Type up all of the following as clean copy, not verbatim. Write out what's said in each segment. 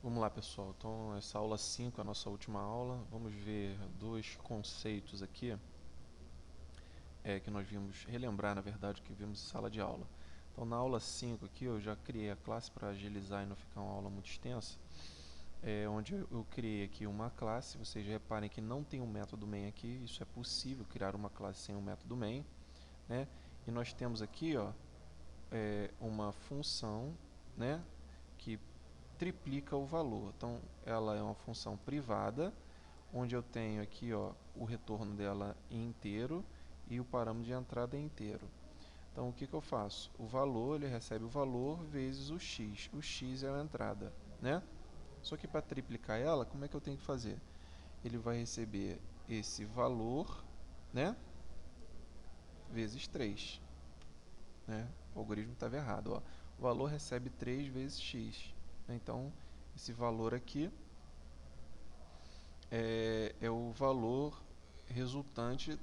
Vamos lá, pessoal. Então, essa aula 5 é a nossa última aula. Vamos ver dois conceitos aqui que nós vimos, relembrar, na verdade, que vimos em sala de aula. Então, na aula 5 aqui, eu já criei a classe para agilizar e não ficar uma aula muito extensa, onde eu criei aqui uma classe. Vocês reparem que não tem um método main aqui. Isso é possível, criar uma classe sem um método main, né? E nós temos aqui, ó, uma função, né, que triplica o valor. Então, ela é uma função privada, onde eu tenho aqui, ó, o retorno dela em inteiro e o parâmetro de entrada é inteiro. Então, o que eu faço? O valor, ele recebe o valor vezes o x. O x é a entrada, né? Só que para triplicar ela, como é que eu tenho que fazer? Ele vai receber esse valor, né, vezes 3. Né? O algoritmo estava errado. Ó. O valor recebe 3 vezes x. Então, esse valor aqui é o valor resultante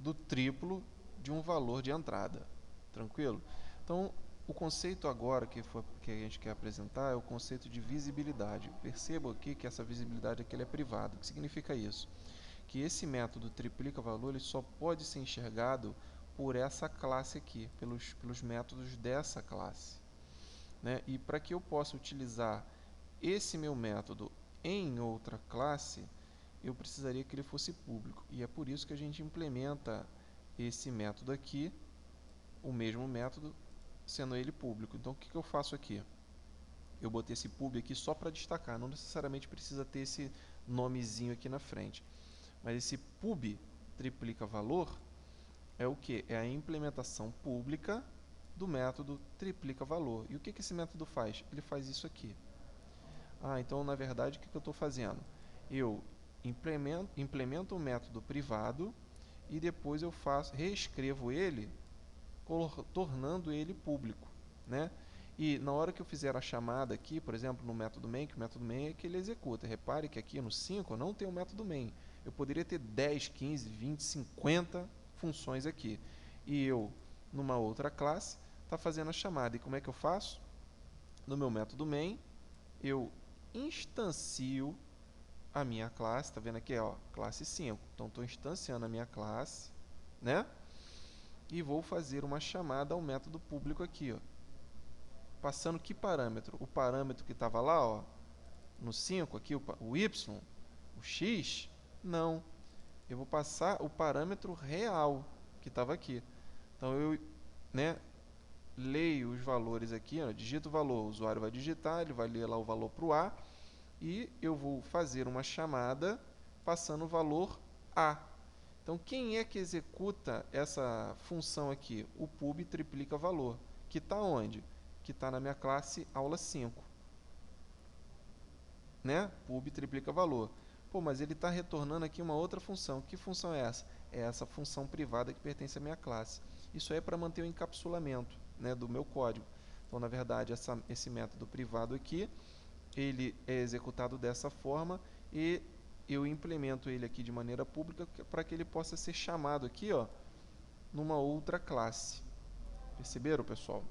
do triplo de um valor de entrada. Tranquilo? Então, o conceito agora que a gente quer apresentar é o conceito de visibilidade. Perceba aqui que essa visibilidade aqui é privada. O que significa isso? Que esse método triplica valor ele só pode ser enxergado por essa classe aqui, pelos métodos dessa classe. Né? E para que eu possa utilizar esse meu método em outra classe, eu precisaria que ele fosse público. E é por isso que a gente implementa esse método aqui, o mesmo método, sendo ele público. Então, o que eu faço aqui? Eu botei esse pub aqui só para destacar, não necessariamente precisa ter esse nomezinho aqui na frente. Mas esse pub triplica valor é o que? É a implementação pública do método triplica valor. E o que esse método faz? Ele faz isso aqui. Então, na verdade, o que eu estou fazendo? Eu implemento o método privado e depois eu reescrevo ele, tornando ele público. Né? E na hora que eu fizer a chamada aqui, por exemplo, no método main, que o método main é que ele executa. Repare que aqui no 5 eu não tenho o método main. Eu poderia ter 10, 15, 20, 50 funções aqui. E eu, numa outra classe, está fazendo a chamada. E como é que eu faço? No meu método main, eu instancio a minha classe. Está vendo aqui, ó, classe 5. Então, estou instanciando a minha classe, né? E vou fazer uma chamada ao método público aqui, ó. Passando que parâmetro? O parâmetro que estava lá, ó, no 5, aqui, o y, o x? Não. Eu vou passar o parâmetro real que estava aqui. Então, eu, né, leio os valores aqui, ó, digito o valor, o usuário vai digitar, ele vai ler lá o valor para o A, e eu vou fazer uma chamada passando o valor A. Então, quem é que executa essa função aqui? O pub triplica valor, que está onde? Que está na minha classe aula 5. Né? Pub triplica valor. Pô, mas ele está retornando aqui uma outra função. Que função é essa? É essa função privada que pertence à minha classe. Isso aí é para manter o encapsulamento, né, do meu código. Então, na verdade, esse método privado aqui, ele é executado dessa forma e eu implemento ele aqui de maneira pública para que ele possa ser chamado aqui, ó, numa outra classe. Perceberam, pessoal?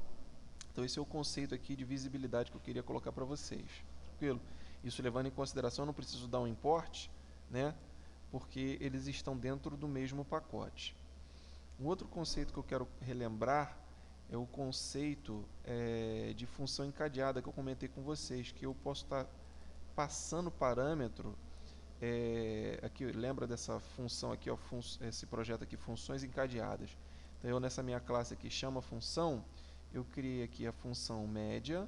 Então, esse é o conceito aqui de visibilidade que eu queria colocar para vocês. Tranquilo? Isso levando em consideração, eu não preciso dar um import, né? Porque eles estão dentro do mesmo pacote. Um outro conceito que eu quero relembrar é o conceito de função encadeada que eu comentei com vocês, que eu posso estar passando parâmetro. Aqui, lembra dessa função aqui, ó, esse projeto aqui, funções encadeadas. Então, eu nessa minha classe aqui chama função, eu criei aqui a função média,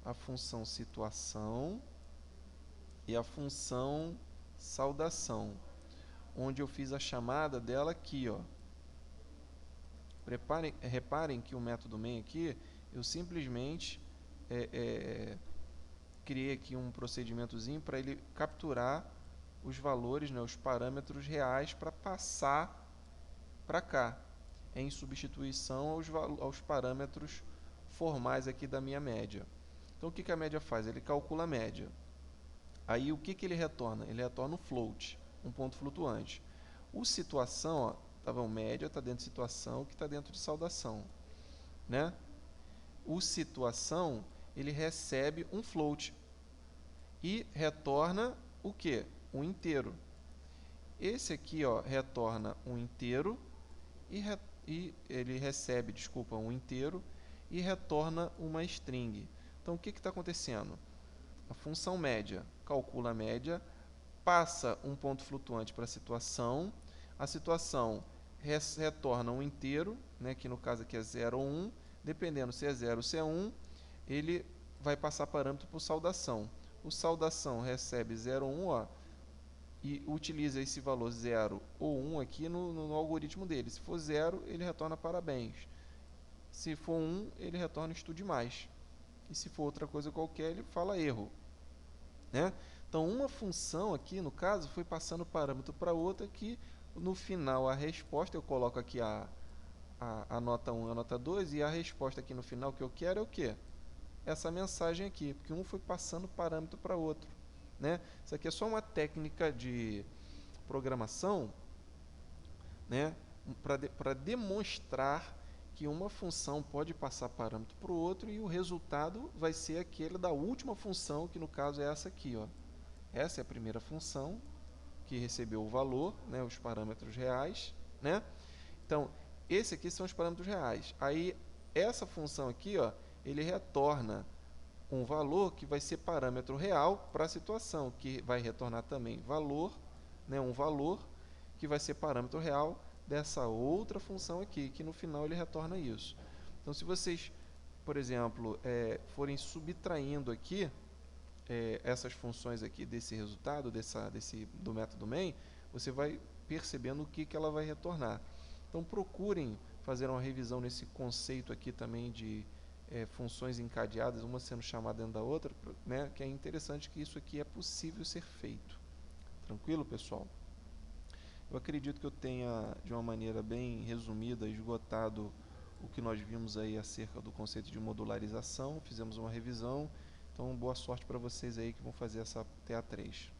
a função situação e a função saudação, onde eu fiz a chamada dela aqui, ó. Reparem que o método main aqui, eu simplesmente criei aqui um procedimentozinho para ele capturar os valores, né, os parâmetros reais para passar para cá, em substituição aos parâmetros formais aqui da minha média. Então, o que a média faz? Ele calcula a média. Aí, o que ele retorna? Ele retorna um float, um ponto flutuante. O situação, ó, tá bom, média está dentro de situação, que está dentro de saudação. Né? O situação, ele recebe um float. e retorna o quê? Um inteiro. Esse aqui, ó, retorna um inteiro e ele recebe, desculpa, um inteiro e retorna uma string. Então, o que está acontecendo? A função média calcula a média, passa um ponto flutuante para a situação retorna um inteiro, né, que no caso aqui é 0 ou 1, dependendo se é 0 ou se é 1, ele vai passar parâmetro para o saudação. O saudação recebe 0 ou 1, ó, e utiliza esse valor 0 ou 1 aqui no algoritmo dele. Se for 0, ele retorna parabéns. Se for 1, ele retorna estude mais. E se for outra coisa qualquer, ele fala erro. Né? Então, uma função aqui, no caso, foi passando parâmetro para outra que, no final, a resposta, eu coloco aqui a nota 1 e a nota 2, e a resposta aqui no final que eu quero é o quê? Essa mensagem aqui, porque um foi passando parâmetro para outro. Né? Isso aqui é só uma técnica de programação, né, para demonstrar que uma função pode passar parâmetro para o outro e o resultado vai ser aquele da última função, que no caso é essa aqui. Ó. Essa é a primeira função que recebeu o valor, né, os parâmetros reais. Né? Então, esse aqui são os parâmetros reais. Aí, essa função aqui, ó, ele retorna um valor que vai ser parâmetro real para a situação, que vai retornar também valor, né, um valor que vai ser parâmetro real dessa outra função aqui, que no final ele retorna isso. Então, se vocês, por exemplo, forem subtraindo aqui essas funções aqui desse resultado, do método main, você vai percebendo o que ela vai retornar. Então, procurem fazer uma revisão nesse conceito aqui também de funções encadeadas, uma sendo chamada dentro da outra, né, que é interessante que isso aqui é possível ser feito. Tranquilo, pessoal? Eu acredito que eu tenha, de uma maneira bem resumida, esgotado o que nós vimos aí acerca do conceito de modularização, fizemos uma revisão, então boa sorte para vocês aí que vão fazer essa TA3.